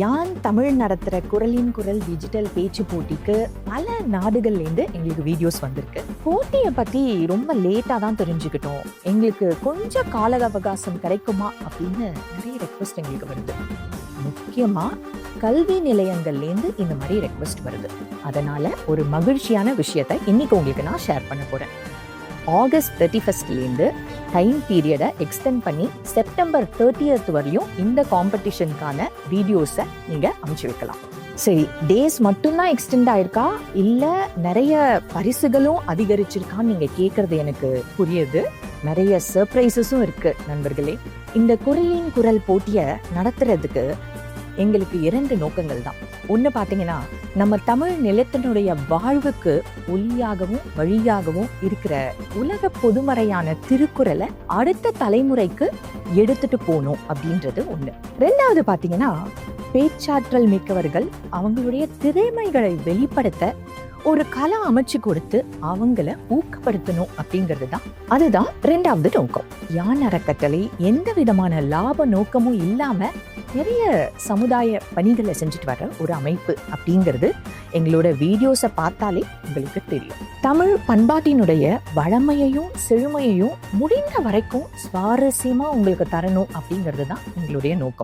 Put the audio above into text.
யான் தமிழ் நடத்துகிற குரலின் குரல் டிஜிட்டல் பேச்சு போட்டிக்கு பல நாடுகள்லேருந்து எங்களுக்கு வீடியோஸ் வந்திருக்கு. போட்டியை பற்றி ரொம்ப லேட்டாக தான் தெரிஞ்சுக்கிட்டோம், எங்களுக்கு கொஞ்சம் கால அவகாசம் கிடைக்குமா அப்படின்னு நிறைய ரெக்வஸ்ட் எங்களுக்கு வருது. முக்கியமாக கல்வி நிலையங்கள்லேருந்து இந்த மாதிரி ரெக்வஸ்ட் வருது. அதனால் ஒரு மகிழ்ச்சியான விஷயத்தை இன்னைக்கு உங்களுக்கு நான் ஷேர் பண்ண போகிறேன். ஆகஸ்ட் 31லேருந்து டைம் பீரியடை எக்ஸ்டெண்ட் பண்ணி செப்டம்பர் 30th வரையும் இந்த காம்படிஷனுக்கான வீடியோஸை நீங்கள் அனுப்பிச்சு வைக்கலாம். சரி, டேஸ் மட்டும்தான் எக்ஸ்டெண்ட் ஆயிருக்கா இல்லை நிறைய பரிசுகளும் அதிகரிச்சிருக்கான்னு நீங்கள் கேட்குறது எனக்கு புரியுது. நிறைய சர்ப்ரைசஸும் இருக்கு நண்பர்களே. இந்த குரலின் குரல் போட்டியை நடத்துறதுக்கு எங்களுக்கு 2 நோக்கங்கள் தான். ஒன்று பார்த்தீங்கன்னா, நம்ம தமிழ் நிலத்தினுடைய வாழ்வுக்கு ஒளியாகவும் வழியாகவும் இருக்கிற உலக பொதுமறையான திருக்குறளை அடுத்த தலைமுறைக்கு எடுத்துட்டு போகணும் அப்படின்றது ஒன்று. 2வது பார்த்தீங்கன்னா, பேச்சாற்றல் மிக்கவர்கள் அவங்களுடைய திறமைகளை வெளிப்படுத்த ஒரு களம் அமைச்சு கொடுத்து அவங்கள ஊக்கப்படுத்தணும் அப்படிங்கிறது தான். அதுதான் 2வது நோக்கம். யான் அறக்கட்டளை எந்த விதமான லாப நோக்கமும் இல்லாம நிறைய சமுதாய பணிகளை செஞ்சுட்டு வர ஒரு அமைப்பு அப்படிங்கிறது எங்களோட வீடியோஸை பார்த்தாலே உங்களுக்கு தெரியும். தமிழ் பண்பாட்டினுடைய வளமையையும் செழுமையையும் முடிந்த வரைக்கும் சுவாரஸ்யமா உங்களுக்கு தரணும் அப்படிங்கிறது தான் எங்களுடைய நோக்கம்.